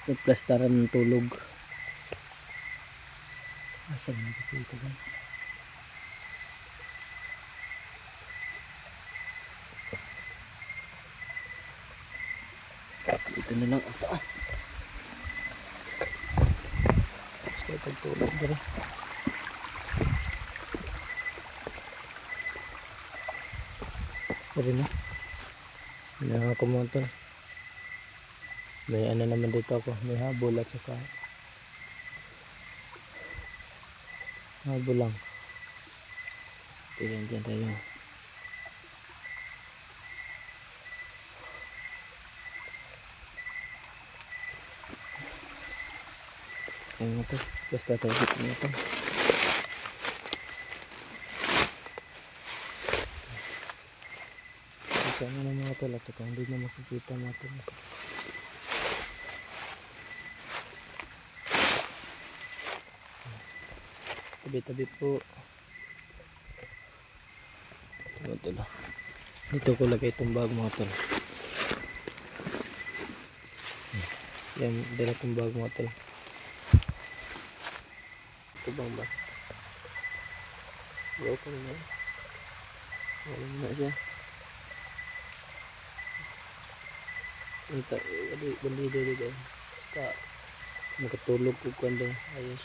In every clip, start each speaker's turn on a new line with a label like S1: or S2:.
S1: Nagplastaran ng tulog. Asan na dito ito ba? Ito na lang ito basta pagtulog dito. Pero na nakakumonton. May ano naman dito ako, may habol at saka habol lang. Tingnan dyan tayo. Ayun mo ito, basta tayo dito na ito. Sana na mga tol at saka hindi na makikita natin. Tabi-tabi po. Dito ko lagay itong bag mga tol. Yan, dala itong bag mga tol. Ito bang bag? Gawa ko na. Wala na siya. Ito, bali dito. Makatulog ko kanda. Ayos.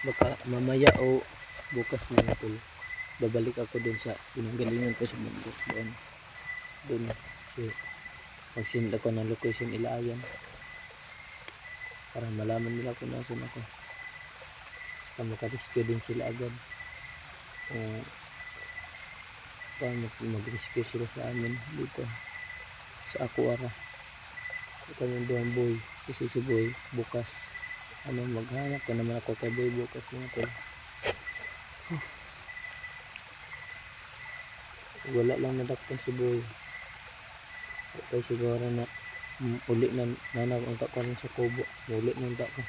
S1: Baka mamaya o bukas na tol, babalik ako dun sa pinanggalingan ko sa bundok doon so, magsinil ako ng location Ilaayan para malaman nila kung nasan ako para makarescue din sila agad para mag-rescue sila sa amin dito sa Akuara. Ito yung doon boy kasi si boy bukas maghanap ko naman ako kay boy bukas mga tol. Wala lang nadakpan si boy kaya siguro na uli na nanag-unta ko rin sa kubo uli na unta ko.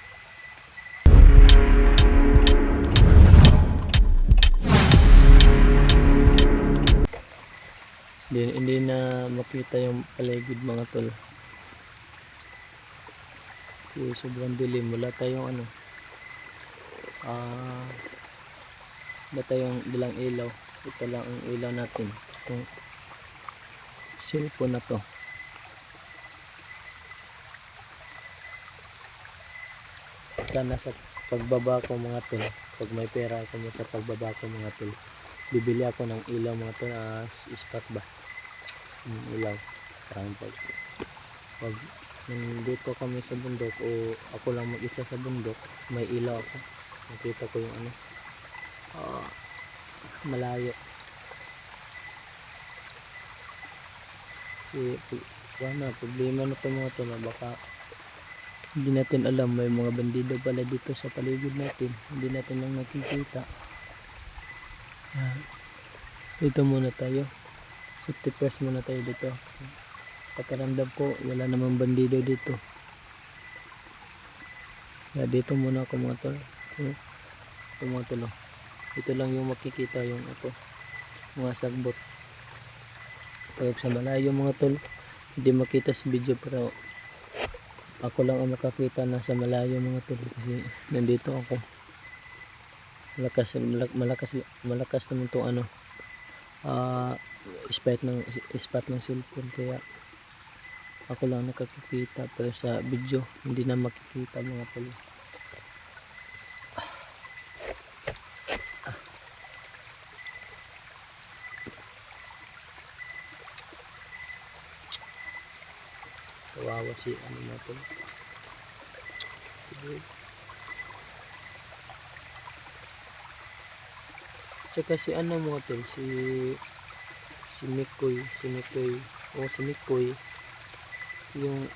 S1: Hindi na makita yung paligid mga tol. Sobrang dilim, wala tayong wala tayong dalang ilaw. Ito lang ang ilaw natin, itong cellphone na to. Sana sa pagbaba ko mga tol, pag may pera ako mo sa pagbaba ko mga tol, bibili ako ng ilaw mga tol, spot ba ilaw parang pag nandito kami sa bundok o ako lang mag-isa sa bundok, may ilaw ako, nakita ko yung malayo. Wala problema na ito mga tol, baka hindi natin alam may mga bandido pala dito sa paligid natin, hindi natin lang nakikita. Dito muna tayo, 50% muna tayo dito. Pakiramdam ko wala namang bandido dito. Dito muna ako mga tol. Mga tol. Ito lang yung makikita yung mga sagbot. Pag sa malayo mga tol, hindi makita sa video pero ako lang ang makakita na sa malayo mga tol kasi nandito ako. Malakas naman itong spot ng cellphone kaya ako lang nakakita pero sa video hindi na makikita mga tol. Kawawa si mga tol. Tsaka si mga tol, si Mikoy yung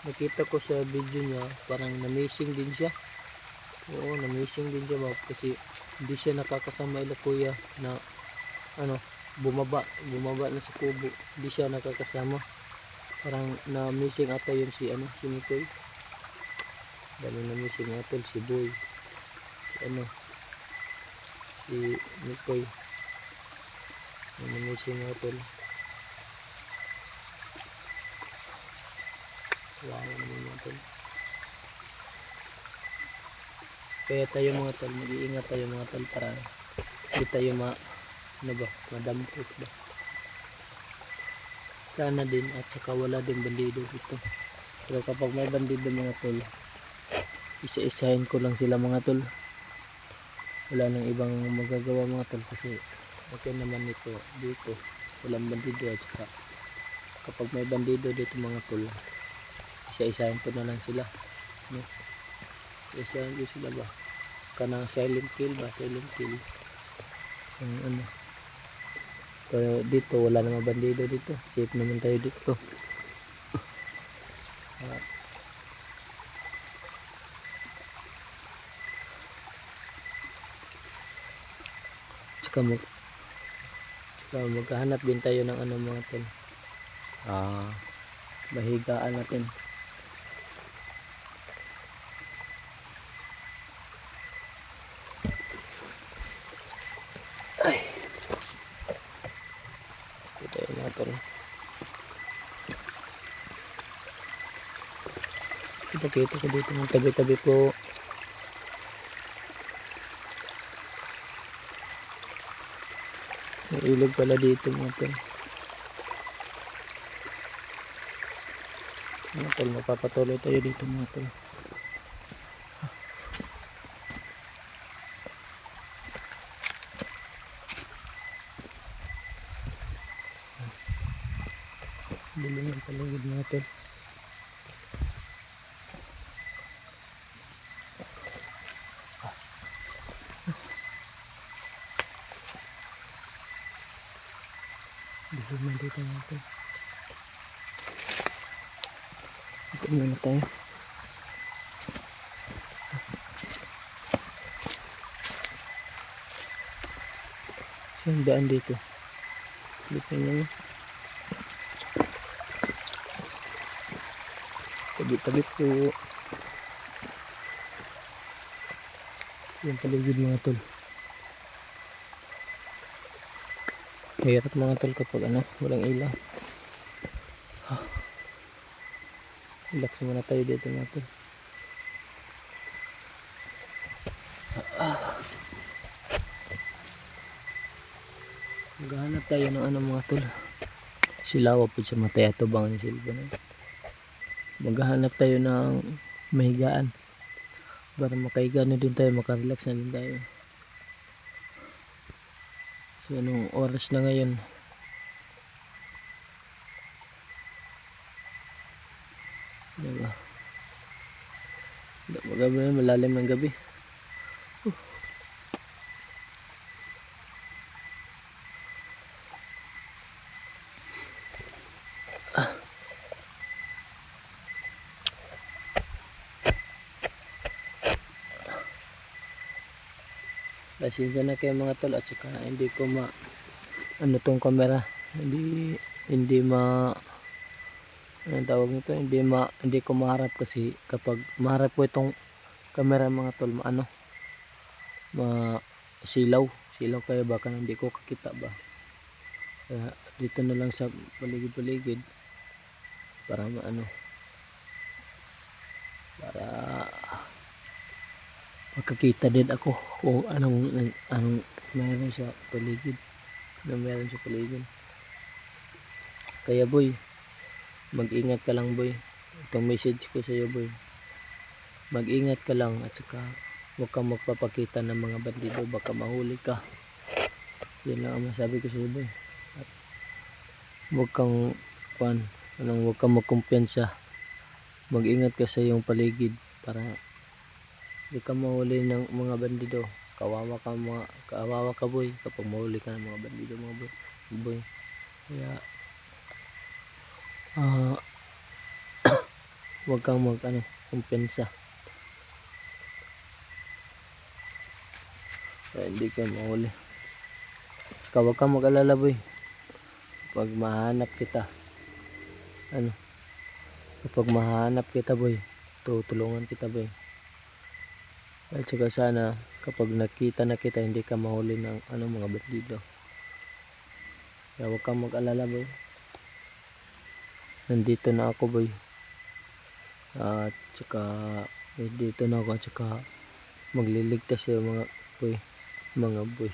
S1: nakita ko sa video niya parang na-missing din siya. Oo, na-missing din siya kasi hindi siya nakakasama ila kuya na bumaba na sa kubo, hindi siya nakakasama, parang na-missing ata yun si Mikoy. Dahil na-missing ata si boy si Mikoy. Yung na-missing mga tol. Wow naman mga tol. Kaya tayo mga tol, mag-iingat tayo mga tol para hindi tayo madampot ba. Sana din at saka wala din bandido dito. Pero kapag may bandido mga tol, isa-isahin ko lang sila mga tol. Wala nang ibang magagawa mga tol kasi okay naman ito dito. Walang bandido at saka kapag may bandido dito mga tol, isa-isahin ko na lang sila. No? Isa-isahin ko sila ba? Kanang silent kill ba? Silent kill. Ano. Pero dito wala namang bandido dito. Safe naman tayo dito. Tsaka maghahanap din tayo ng ano mga tol. Mahigaan natin. Ay. Ito tayo mga tol. Kita ko dito ng tabi-tabi po. May ilog pala dito mga tol. Mga tol, mapapatuloy tayo dito mga tol. Dilim ang paligid mga tol. Dilim na dito mga tol. Ikot muna tayo. Saan daan dito? Dito na. Tabi-tabi po. Yung paligid mga tol. Mahirap mga tol kapag walang ilaw. Relax muna tayo dito mga tol. Maghahanap tayo ng mga tol. Silawa po sa matay ato bang ni silba na. Maghahanap tayo ng mahigaan para makahiga na din tayo, makarelax na din tayo. So anong oras na ngayon? Diba? Magabi na, malalim ng gabi. Pasensya na kayo mga tol at saka hindi ko tong camera hindi anong tawag nito, hindi ko maharap kasi kapag maharap ko itong camera mga tol silaw kaya baka hindi ko kakita ba. Kaya dito na lang sa paligid para para makakita din ako kung anong meron sa paligid. Kaya boy, mag-ingat ka lang boy. Itong message ko sa iyo boy. Mag-ingat ka lang at saka huwag kang magpapakita ng mga bandido, baka mahuli ka. Yan lang ang masabi ko sa iyo boy. At huwag kang magkumpiyansa. Mag-ingat ka sa iyong paligid para hindi ka mahuli ng mga bandido. Kawawa ka boy kapag mahuli ka ng mga bandido mga boy. Kaya huwag kang kumpiyansa. Kaya hindi ka mahuli. Kaya huwag kang mag-alala boy. Kapag mahanap kita boy, tutulungan kita boy. At saka sana kapag nakita na kita hindi ka mahuli ng mga bandido. Kaya huwag kang mag-alala boy. Nandito na ako boy. At saka dito na ako at saka magliligtas yung mga boy. Mga boy.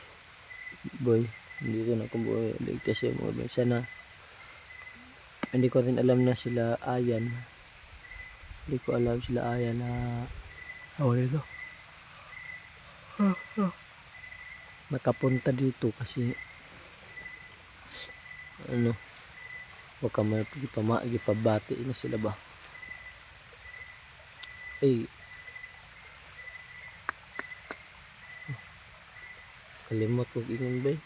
S1: Boy. Nandito na ako boy. Ligtas yung mga boy. Sana hindi ko rin alam na sila Ayan. Hindi ko alam sila Ayan na ito. Nakapunta dito kasi ano, baka may gipabati na sila ba. Ay, kalimot ko ingon ba.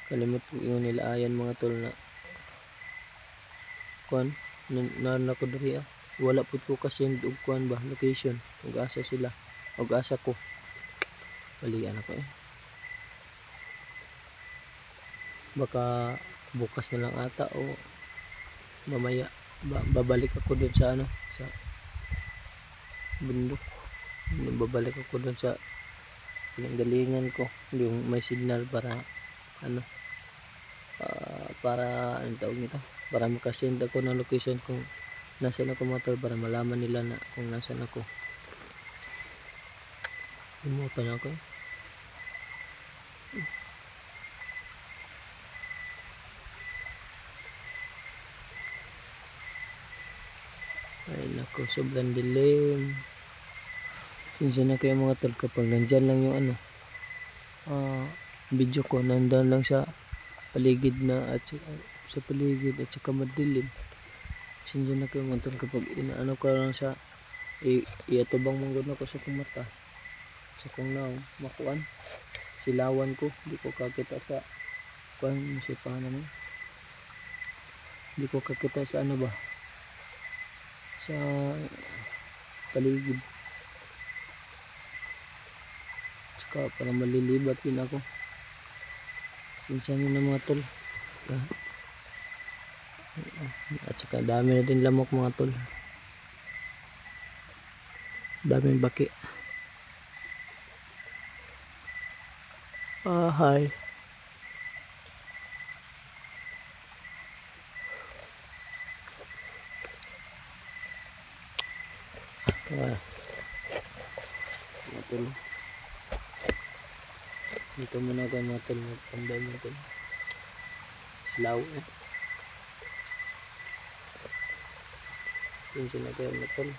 S1: Kalimot ko ingon nila Ayan mga tol na kuan na ko diri wala pud ko kasi og kuan ba location ug asa sila ug asa ko balian ako baka bukas na lang ata o mamaya babalik ako dun sa ano sa bundok. Babalik ako dun sa galingan ko yung may signal para ano para anong tawag nito, para makasend ako ng location kung nasaan ako mga tol, para malaman nila na kung nasaan ako. Limutan ako ay nako, sobrang dilim. Sinsya na kayo mga tol kapag nandyan lang yung ano video ko, nandyan lang sa paligid na at sa paligid at saka madilim. Sinsya na kayo mga tol kapag inaano ko lang sa iatubang manggod na ko sa kong mata sa kong naong makuan silawan ko, di ko kakita sa kuan musipahan naman, di ko kakita sa ano ba sa paligid. Tsaka para malilibat din ako. Sinsya nyo na mga tol. At saka dami na din lamok mga tol. Daming baki. Hi. Mga tol. Dito muna ako mga tol. Magpambay mga tol. Slaw Sinsya na kayo mga tol.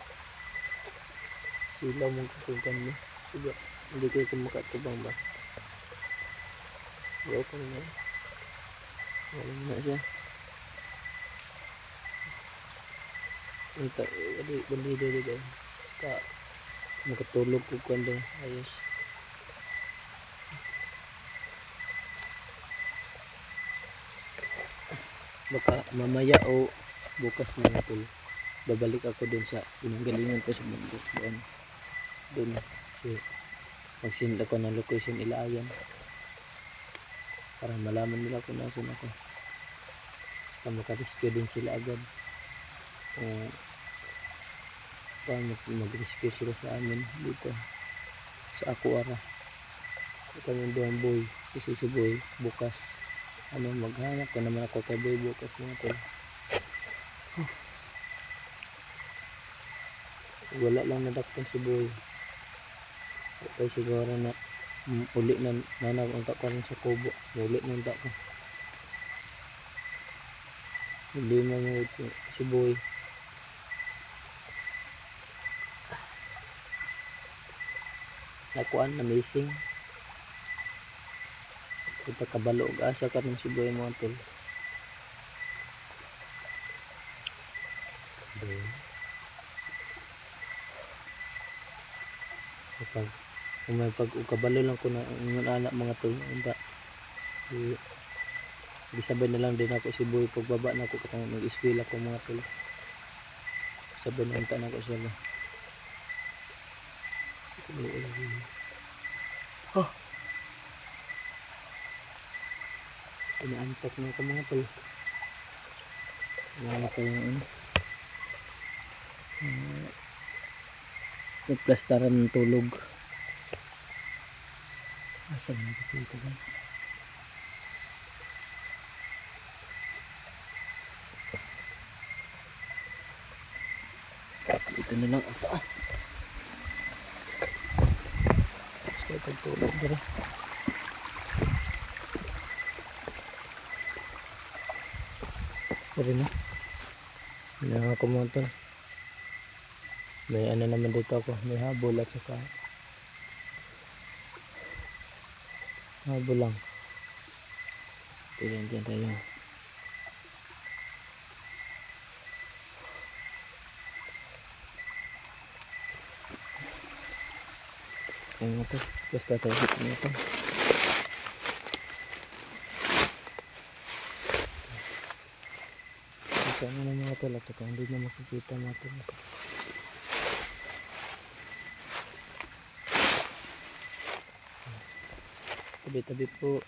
S1: Silaw mong kakuntan mo. Sige. Hindi kayo kumakatubang ba? Gaw ka na. Wala na siya. Bali. Makatulog ko kung ayos. Baka mamaya o bukas na tol, babalik ako dun sa pinanggalingan ko sa bundok doon so, mag-send ako ng location ila Ayan para malaman nila kung nasan ako para makarescue din sila agad para mag-rescue sila sa amin dito sa Akuara. Kami doon boy kasi si boy bukas maghanap ko naman ako kay boy bukas mga tol. Wala lang nadakpan si boy. Okay, siguro na uli na nanag-unta ko rin sa kubo. Uli na unta ko. Hindi na mo si boy. Nakuan na missing. Kita kabalo og asa ka ng si boy mga tol. Kapag may pag-ukabalo lang ko na ng anak mga tol, sabay na lang din ako si boy pagbaba na ako katang mag-eskwela ko mga tol. Sabay na unta na ako siya. Inaantak na ako mga tol. Wala ko yung nagplastaran ng tulog. Asan na dito ba? Ito na lang ako. Basta pagtulog dito. Pero na. Hindi ako mga tol. May ano naman dito ako. May habol at saka habol lang. Tignan dyan tayo. Ayun nga to. Basta tayo dito na ito. Sana na mga tol. At saka hindi na makikita mga tol. Tabi-tabi po.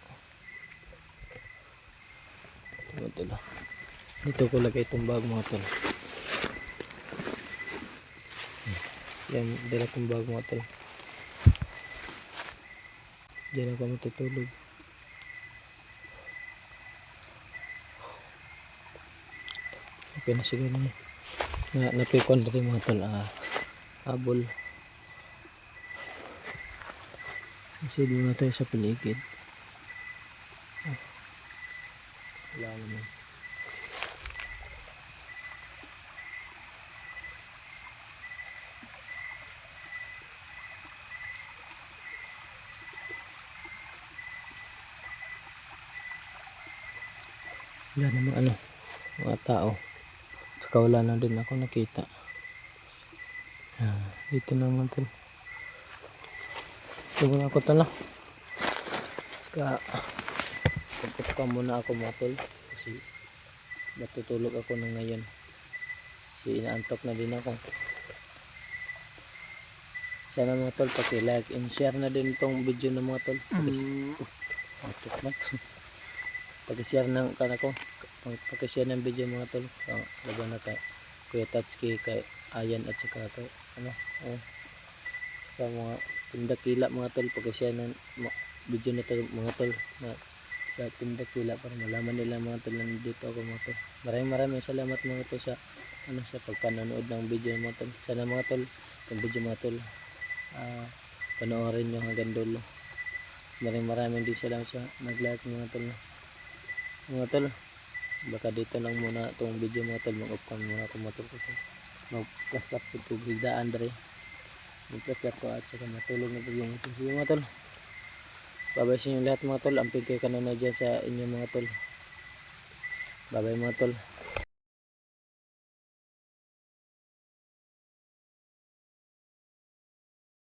S1: Mga tol. Dito ko lagay itong bag mga tol. Yan, dala kong bag mga tol. Diyan ako matutulog. Okay na siguro na napikon na rin mga tol. Habol. Kasi doon na tayo sa paligid. Wala naman. Wala naman mga tao. Saka wala na din ako nakita. Dito naman tol. Siguro ako tala. Saka pagputka muna ako mga tol. Kasi matutulog ako na ngayon. Kasi inaantok na din ako. Sana mga tol, paki-like and share na din itong video ng mga tol. Antok man. Paki-share ng kanako. Paki-share ng video mga tol. Laban na kay Kuya Tatsuki, kay Ayan at saka kay sa mga tindakila mga tol. Paki-share ng video na to mga tol na sa tindakila para malaman nila mga tol na dito ako mga tol. Maraming salamat mga tol sa sa pagpanonood ng video mga tol. Sana mga tol, yung video mga tol panoorin nyo hanggang dulo. Maraming din salamat sa nag-like mga tol. Mga tol, baka dito lang muna itong video mga tol. Mag-upcam muna ako mga tol kasi mag-plus-up ito bigdaan dere. Mag-plus-up ko at saka matulog na pag yung ito. Sige mga tol, babay sa inyo lahat mga tol. Ampig kayo kanina dyan sa inyo mga tol. Babay mga tol.